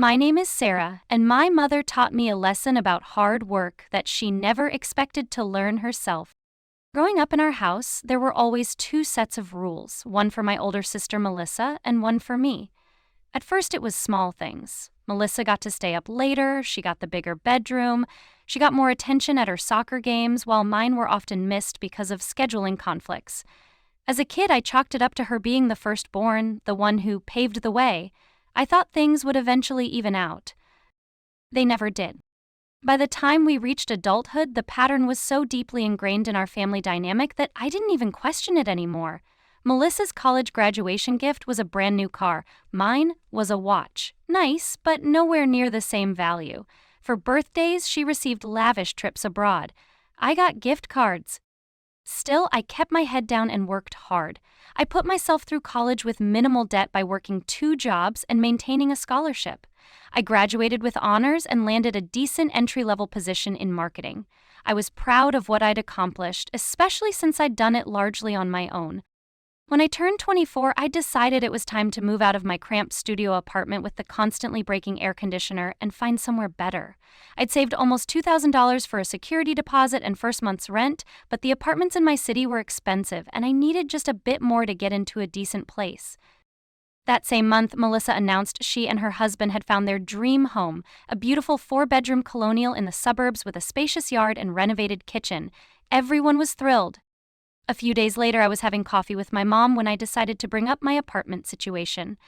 My name is Sarah, and my mother taught me a lesson about hard work that she never expected to learn herself. Growing up in our house, there were always two sets of rules, one for my older sister Melissa and one for me. At first it was small things. Melissa got to stay up later, she got the bigger bedroom, she got more attention at her soccer games, while mine were often missed because of scheduling conflicts. As a kid, I chalked it up to her being the firstborn, the one who paved the way. I thought things would eventually even out. They never did. By the time we reached adulthood, the pattern was so deeply ingrained in our family dynamic that I didn't even question it anymore. Melissa's college graduation gift was a brand new car. Mine was a watch. Nice, but nowhere near the same value. For birthdays, she received lavish trips abroad. I got gift cards. Still, I kept my head down and worked hard. I put myself through college with minimal debt by working 2 jobs and maintaining a scholarship. I graduated with honors and landed a decent entry-level position in marketing. I was proud of what I'd accomplished, especially since I'd done it largely on my own. When I turned 24, I decided it was time to move out of my cramped studio apartment with the constantly breaking air conditioner and find somewhere better. I'd saved almost $2,000 for a security deposit and first month's rent, but the apartments in my city were expensive, and I needed just a bit more to get into a decent place. That same month, Melissa announced she and her husband had found their dream home, a beautiful 4-bedroom colonial in the suburbs with a spacious yard and renovated kitchen. Everyone was thrilled. A few days later, I was having coffee with my mom when I decided to bring up my apartment situation.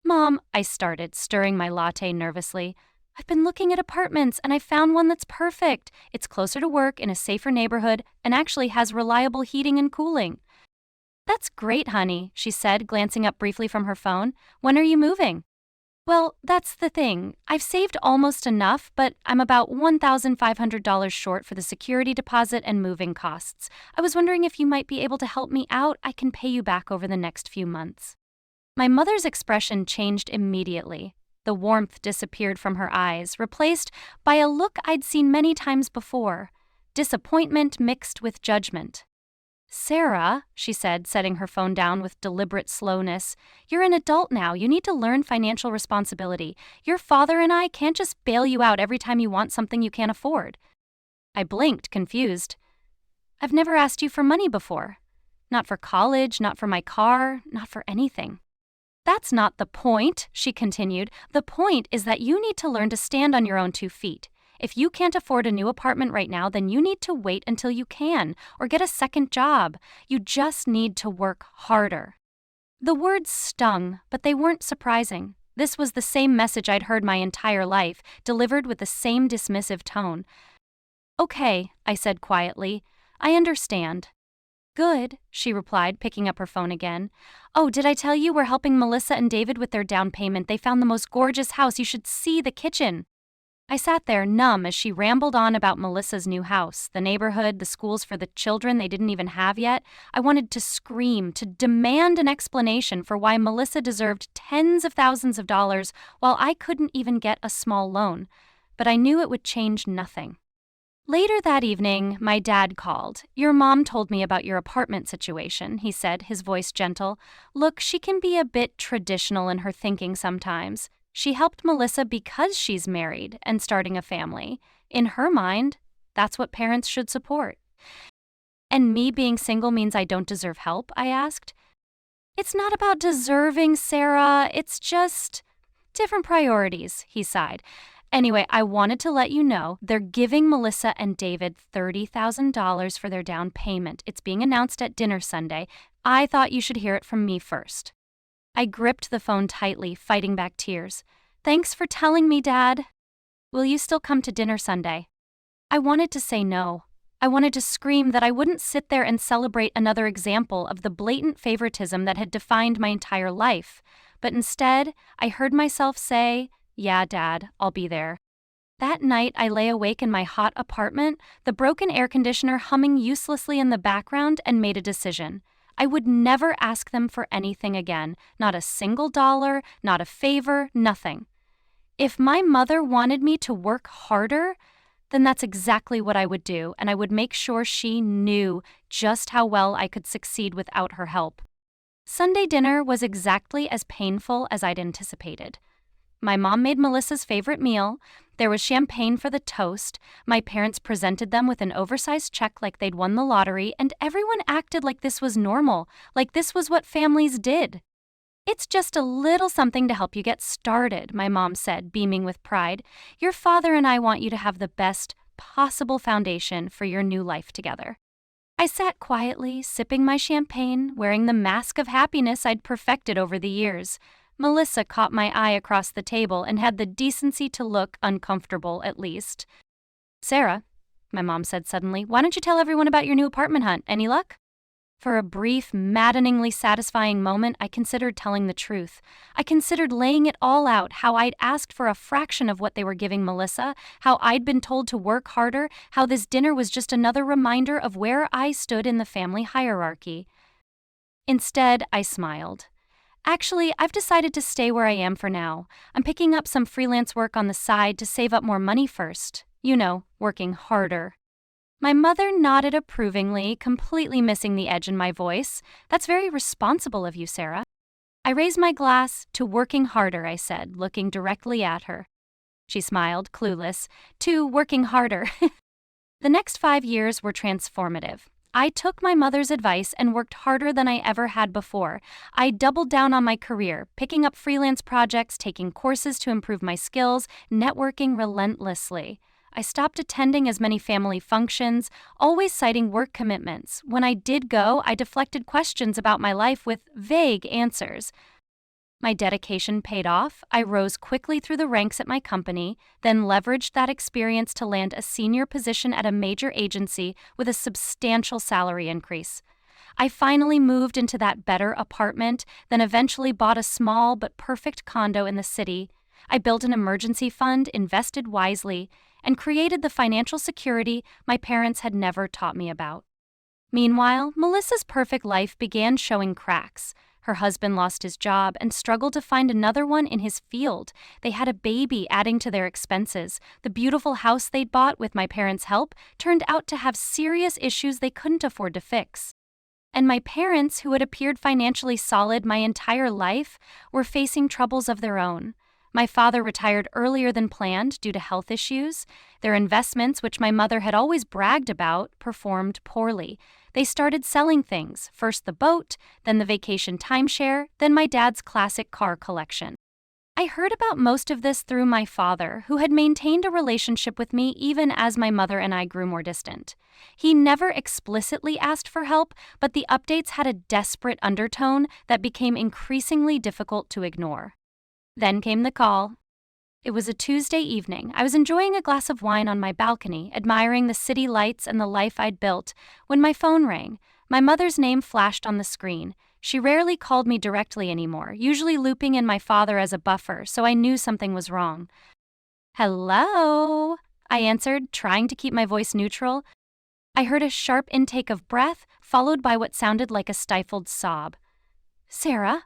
"Mom," I started, stirring my latte nervously, "I've been looking at apartments and I found one that's perfect. It's closer to work, in a safer neighborhood, and actually has reliable heating and cooling." "That's great, honey," she said, glancing up briefly from her phone. "When are you moving?" "Well, that's the thing. I've saved almost enough, but I'm about $1,500 short for the security deposit and moving costs. I was wondering if you might be able to help me out. I can pay you back over the next few months." My mother's expression changed immediately. The warmth disappeared from her eyes, replaced by a look I'd seen many times before: disappointment mixed with judgment. "Sarah," she said, setting her phone down with deliberate slowness, "you're an adult now. You need to learn financial responsibility. Your father and I can't just bail you out every time you want something you can't afford." I blinked, confused. "I've never asked you for money before. Not for college, not for my car, not for anything." "That's not the point," she continued. "The point is that you need to learn to stand on your own 2 feet. If you can't afford a new apartment right now, then you need to wait until you can, or get a second job. You just need to work harder." The words stung, but they weren't surprising. This was the same message I'd heard my entire life, delivered with the same dismissive tone. "Okay," I said quietly. "I understand." "Good," she replied, picking up her phone again. "Oh, did I tell you we're helping Melissa and David with their down payment? They found the most gorgeous house. You should see the kitchen." I sat there, numb, as she rambled on about Melissa's new house, the neighborhood, the schools for the children they didn't even have yet. I wanted to scream, to demand an explanation for why Melissa deserved tens of thousands of dollars while I couldn't even get a small loan. But I knew it would change nothing. Later that evening, my dad called. "Your mom told me about your apartment situation," he said, his voice gentle. "Look, she can be a bit traditional in her thinking sometimes. She helped Melissa because she's married and starting a family. In her mind, that's what parents should support." "And me being single means I don't deserve help?" I asked. "It's not about deserving, Sarah. It's just different priorities," he sighed. "Anyway, I wanted to let you know they're giving Melissa and David $30,000 for their down payment. It's being announced at dinner Sunday. I thought you should hear it from me first." I gripped the phone tightly, fighting back tears. "Thanks for telling me, Dad. Will you still come to dinner Sunday?" I wanted to say no. I wanted to scream that I wouldn't sit there and celebrate another example of the blatant favoritism that had defined my entire life. But instead, I heard myself say, "Yeah, Dad, I'll be there." That night, I lay awake in my hot apartment, the broken air conditioner humming uselessly in the background, and made a decision. I would never ask them for anything again, not a single dollar, not a favor, nothing. If my mother wanted me to work harder, then that's exactly what I would do, and I would make sure she knew just how well I could succeed without her help. Sunday dinner was exactly as painful as I'd anticipated. My mom made Melissa's favorite meal. There was champagne for the toast. My parents presented them with an oversized check like they'd won the lottery, and everyone acted like this was normal, like this was what families did. "It's just a little something to help you get started," my mom said, beaming with pride. "Your father and I want you to have the best possible foundation for your new life together." I sat quietly, sipping my champagne, wearing the mask of happiness I'd perfected over the years. Melissa caught my eye across the table and had the decency to look uncomfortable, at least. "Sarah," my mom said suddenly, "why don't you tell everyone about your new apartment hunt? Any luck?" For a brief, maddeningly satisfying moment, I considered telling the truth. I considered laying it all out, how I'd asked for a fraction of what they were giving Melissa, how I'd been told to work harder, how this dinner was just another reminder of where I stood in the family hierarchy. Instead, I smiled. "Actually, I've decided to stay where I am for now. I'm picking up some freelance work on the side to save up more money first. You know, working harder." My mother nodded approvingly, completely missing the edge in my voice. "That's very responsible of you, Sarah." I raised my glass to working harder, I said, looking directly at her. She smiled, clueless. "To working harder." The next 5 years were transformative. I took my mother's advice and worked harder than I ever had before. I doubled down on my career, picking up freelance projects, taking courses to improve my skills, networking relentlessly. I stopped attending as many family functions, always citing work commitments. When I did go, I deflected questions about my life with vague answers. My dedication paid off. I rose quickly through the ranks at my company, then leveraged that experience to land a senior position at a major agency with a substantial salary increase. I finally moved into that better apartment, then eventually bought a small but perfect condo in the city. I built an emergency fund, invested wisely, and created the financial security my parents had never taught me about. Meanwhile, Melissa's perfect life began showing cracks. Her husband lost his job and struggled to find another one in his field. They had a baby, adding to their expenses. The beautiful house they'd bought with my parents' help turned out to have serious issues they couldn't afford to fix. And my parents, who had appeared financially solid my entire life, were facing troubles of their own. My father retired earlier than planned due to health issues. Their investments, which my mother had always bragged about, performed poorly. They started selling things, first the boat, then the vacation timeshare, then my dad's classic car collection. I heard about most of this through my father, who had maintained a relationship with me even as my mother and I grew more distant. He never explicitly asked for help, but the updates had a desperate undertone that became increasingly difficult to ignore. Then came the call. It was a Tuesday evening. I was enjoying a glass of wine on my balcony, admiring the city lights and the life I'd built, when my phone rang. My mother's name flashed on the screen. She rarely called me directly anymore, usually looping in my father as a buffer, so I knew something was wrong. "Hello?" I answered, trying to keep my voice neutral. I heard a sharp intake of breath, followed by what sounded like a stifled sob. "Sarah?"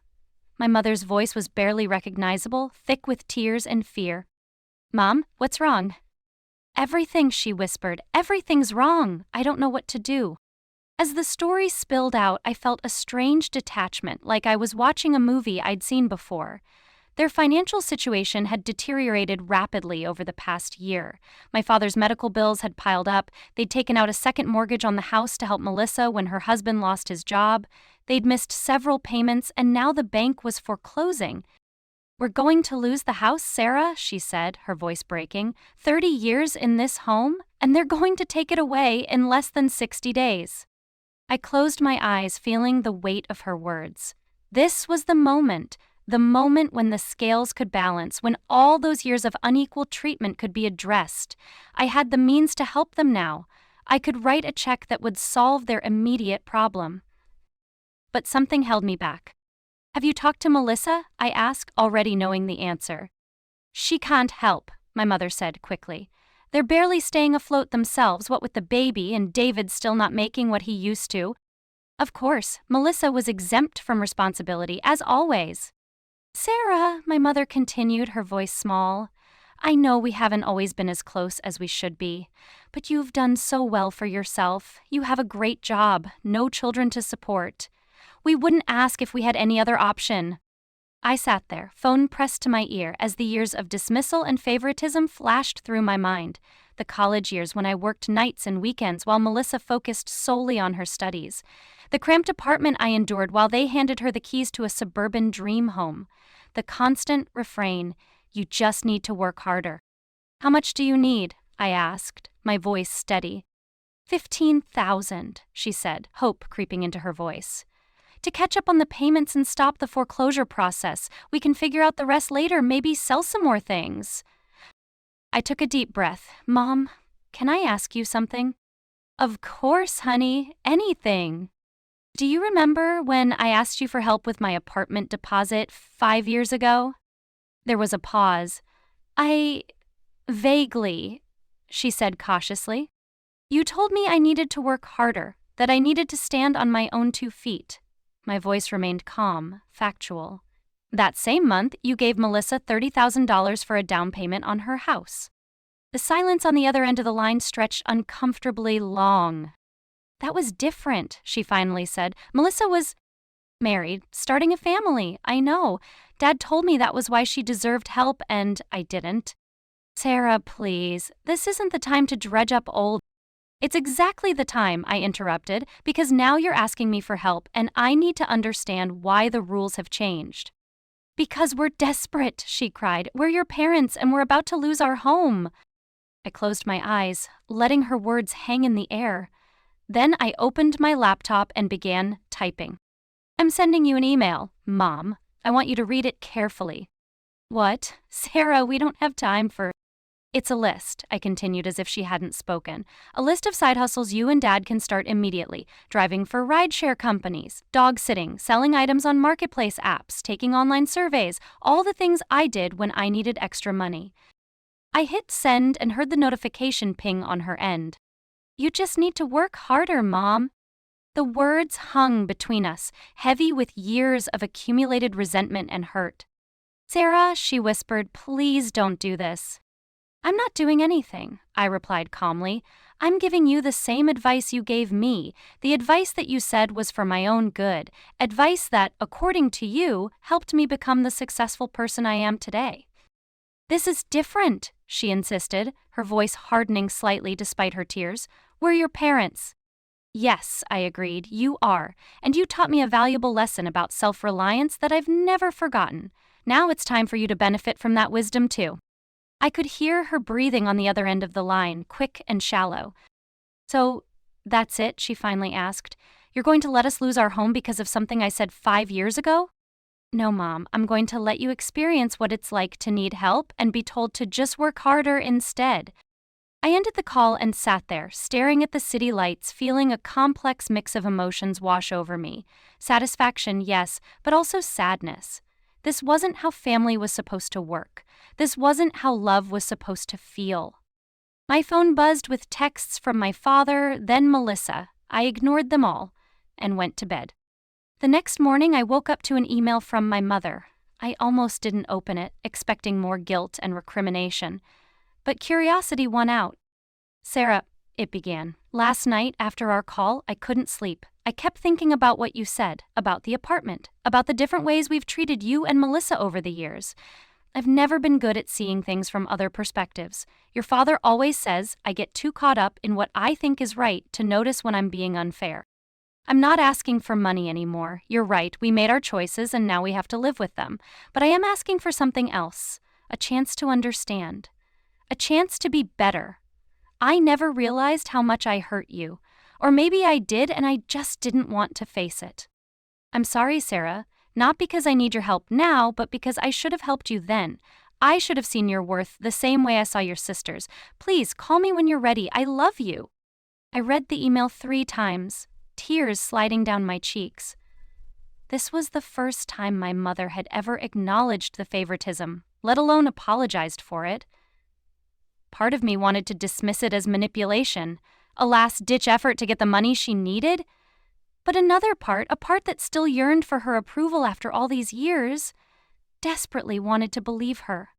My mother's voice was barely recognizable, thick with tears and fear. "Mom, what's wrong?" "Everything," she whispered. "Everything's wrong. I don't know what to do." As the story spilled out, I felt a strange detachment, like I was watching a movie I'd seen before. Their financial situation had deteriorated rapidly over the past year. My father's medical bills had piled up. They'd taken out a second mortgage on the house to help Melissa when her husband lost his job. They'd missed several payments, and now the bank was foreclosing. "We're going to lose the house, Sarah," she said, her voice breaking. 30 years in this home, and they're going to take it away in less than 60 days. I closed my eyes, feeling the weight of her words. This was the moment when the scales could balance, when all those years of unequal treatment could be addressed. I had the means to help them now. I could write a check that would solve their immediate problem. But something held me back. "Have you talked to Melissa?" I asked, already knowing the answer. "She can't help," my mother said quickly. "They're barely staying afloat themselves, what with the baby and David still not making what he used to." Of course, Melissa was exempt from responsibility, as always. "Sarah," my mother continued, her voice small, "I know we haven't always been as close as we should be, but you've done so well for yourself. You have a great job, no children to support. We wouldn't ask if we had any other option." I sat there, phone pressed to my ear, as the years of dismissal and favoritism flashed through my mind. The college years when I worked nights and weekends while Melissa focused solely on her studies. The cramped apartment I endured while they handed her the keys to a suburban dream home. The constant refrain, "You just need to work harder." "How much do you need?" I asked, my voice steady. 15,000, she said, hope creeping into her voice. "To catch up on the payments and stop the foreclosure process. We can figure out the rest later, maybe sell some more things." I took a deep breath. "Mom, can I ask you something?" "Of course, honey, anything." "Do you remember when I asked you for help with my apartment deposit 5 years ago?" There was a pause. Vaguely," she said cautiously. "You told me I needed to work harder, that I needed to stand on my own 2 feet. My voice remained calm, factual. "That same month, you gave Melissa $30,000 for a down payment on her house." The silence on the other end of the line stretched uncomfortably long. "That was different," she finally said. "Melissa was married, starting a family, I know. Dad told me that was why she deserved help, and I didn't." "Sarah, please, this isn't the time to dredge up old—" "It's exactly the time," I interrupted, "because now you're asking me for help, and I need to understand why the rules have changed." "Because we're desperate," she cried. "We're your parents, and we're about to lose our home." I closed my eyes, letting her words hang in the air. Then I opened my laptop and began typing. "I'm sending you an email, Mom. I want you to read it carefully." "What? Sarah, we don't have time for—" "It's a list," I continued as if she hadn't spoken. "A list of side hustles you and Dad can start immediately. Driving for rideshare companies, dog sitting, selling items on marketplace apps, taking online surveys, all the things I did when I needed extra money." I hit send and heard the notification ping on her end. "You just need to work harder, Mom." The words hung between us, heavy with years of accumulated resentment and hurt. "Sarah," she whispered, "please don't do this." "I'm not doing anything," I replied calmly. "I'm giving you the same advice you gave me, the advice that you said was for my own good, advice that, according to you, helped me become the successful person I am today." "This is different," she insisted, her voice hardening slightly despite her tears. "We're your parents." "Yes," I agreed, "you are, and you taught me a valuable lesson about self-reliance that I've never forgotten. Now it's time for you to benefit from that wisdom too." I could hear her breathing on the other end of the line, quick and shallow. "So, that's it?" she finally asked. "You're going to let us lose our home because of something I said 5 years ago?" "No, Mom, I'm going to let you experience what it's like to need help and be told to just work harder instead." I ended the call and sat there, staring at the city lights, feeling a complex mix of emotions wash over me. Satisfaction, yes, but also sadness. This wasn't how family was supposed to work. This wasn't how love was supposed to feel. My phone buzzed with texts from my father, then Melissa. I ignored them all and went to bed. The next morning, I woke up to an email from my mother. I almost didn't open it, expecting more guilt and recrimination. But curiosity won out. "Sarah," it began, "last night after our call, I couldn't sleep. I kept thinking about what you said, about the apartment, about the different ways we've treated you and Melissa over the years. I've never been good at seeing things from other perspectives. Your father always says I get too caught up in what I think is right to notice when I'm being unfair. I'm not asking for money anymore. You're right, we made our choices and now we have to live with them. But I am asking for something else, a chance to understand, a chance to be better. I never realized how much I hurt you. Or maybe I did and I just didn't want to face it. I'm sorry, Sarah, not because I need your help now, but because I should have helped you then. I should have seen your worth the same way I saw your sister's. Please call me when you're ready. I love you." I read the email 3 times, tears sliding down my cheeks. This was the first time my mother had ever acknowledged the favoritism, let alone apologized for it. Part of me wanted to dismiss it as manipulation, a last-ditch effort to get the money she needed. But another part, a part that still yearned for her approval after all these years, desperately wanted to believe her.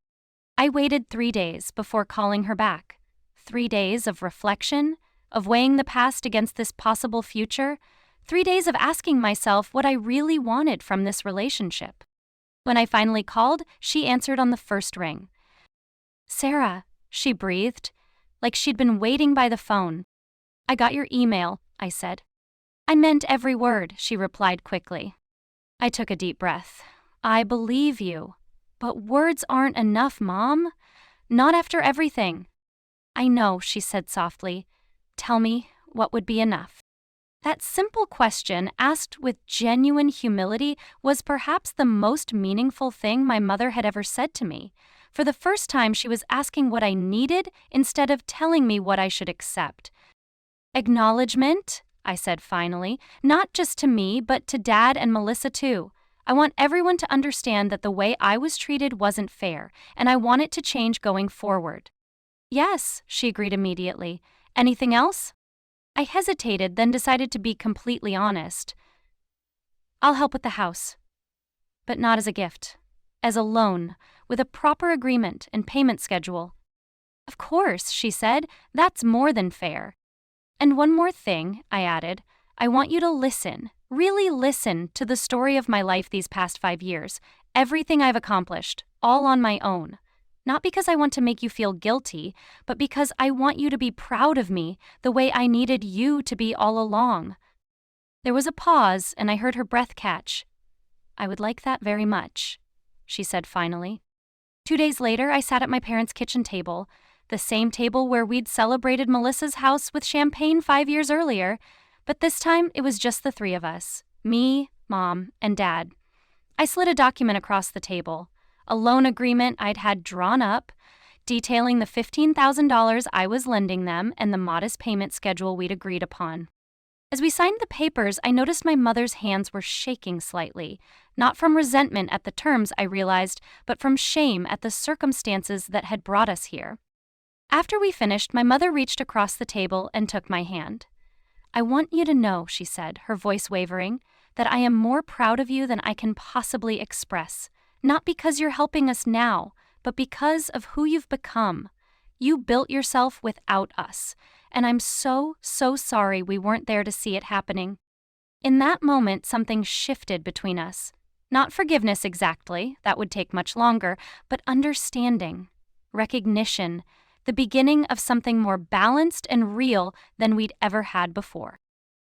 I waited 3 days before calling her back. 3 days of reflection, of weighing the past against this possible future, 3 days of asking myself what I really wanted from this relationship. When I finally called, she answered on the first ring. "Sarah," she breathed, like she'd been waiting by the phone. "I got your email," I said. "I meant every word," she replied quickly. I took a deep breath. "I believe you. But words aren't enough, Mom. Not after everything." "I know," she said softly. "Tell me, what would be enough?" That simple question, asked with genuine humility, was perhaps the most meaningful thing my mother had ever said to me. For the first time, she was asking what I needed instead of telling me what I should accept. "Acknowledgement," I said finally, "not just to me, but to Dad and Melissa too. I want everyone to understand that the way I was treated wasn't fair, and I want it to change going forward." "Yes," she agreed immediately. "Anything else?" I hesitated, then decided to be completely honest. "I'll help with the house. But not as a gift. As a loan, with a proper agreement and payment schedule." "Of course," she said. "That's more than fair." "And one more thing," I added. "I want you to listen, really listen to the story of my life these past 5 years. Everything I've accomplished, all on my own. Not because I want to make you feel guilty, but because I want you to be proud of me the way I needed you to be all along." There was a pause, and I heard her breath catch. "I would like that very much," she said finally. 2 days later, I sat at my parents' kitchen table, the same table where we'd celebrated Melissa's house with champagne 5 years earlier, but this time it was just the three of us, me, Mom, and Dad. I slid a document across the table, a loan agreement I'd had drawn up, detailing the $15,000 I was lending them and the modest payment schedule we'd agreed upon. As we signed the papers, I noticed my mother's hands were shaking slightly, not from resentment at the terms, I realized, but from shame at the circumstances that had brought us here. After we finished, my mother reached across the table and took my hand. "I want you to know," she said, her voice wavering, "that I am more proud of you than I can possibly express. Not because you're helping us now, but because of who you've become. You built yourself without us, and I'm so sorry we weren't there to see it happening." In that moment, something shifted between us. Not forgiveness exactly, that would take much longer, but understanding, recognition, the beginning of something more balanced and real than we'd ever had before.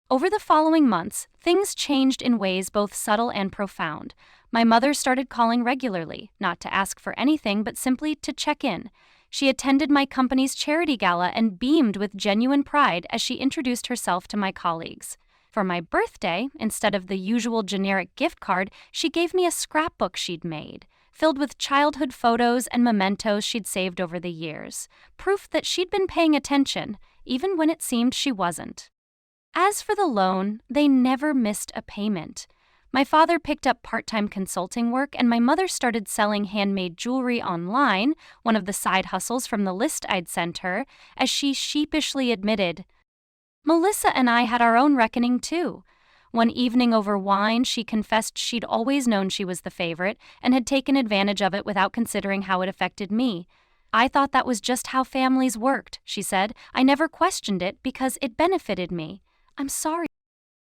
Over the following months, things changed in ways both subtle and profound. My mother started calling regularly, not to ask for anything, but simply to check in. She attended my company's charity gala and beamed with genuine pride as she introduced herself to my colleagues. For my birthday, instead of the usual generic gift card, she gave me a scrapbook she'd made, filled with childhood photos and mementos she'd saved over the years, proof that she'd been paying attention, even when it seemed she wasn't. As for the loan, they never missed a payment. My father picked up part-time consulting work, and my mother started selling handmade jewelry online, one of the side hustles from the list I'd sent her, as she sheepishly admitted. Melissa and I had our own reckoning too. One evening over wine, she confessed she'd always known she was the favorite and had taken advantage of it without considering how it affected me. "I thought that was just how families worked," she said. "I never questioned it because it benefited me. I'm sorry."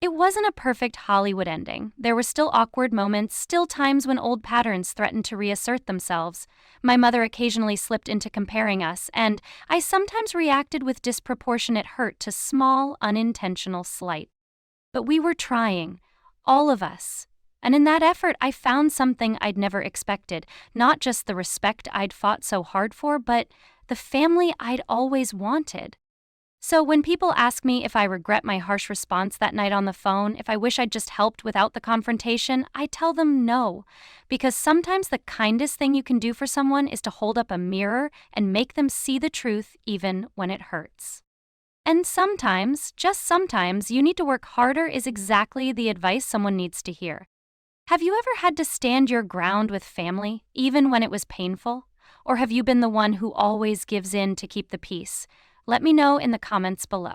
It wasn't a perfect Hollywood ending. There were still awkward moments, still times when old patterns threatened to reassert themselves. My mother occasionally slipped into comparing us, and I sometimes reacted with disproportionate hurt to small, unintentional slight. But we were trying, all of us. And in that effort, I found something I'd never expected, not just the respect I'd fought so hard for, but the family I'd always wanted. So when people ask me if I regret my harsh response that night on the phone, if I wish I'd just helped without the confrontation, I tell them no, because sometimes the kindest thing you can do for someone is to hold up a mirror and make them see the truth even when it hurts. And sometimes, just sometimes, you need to work harder is exactly the advice someone needs to hear. Have you ever had to stand your ground with family, even when it was painful? Or have you been the one who always gives in to keep the peace? Let me know in the comments below.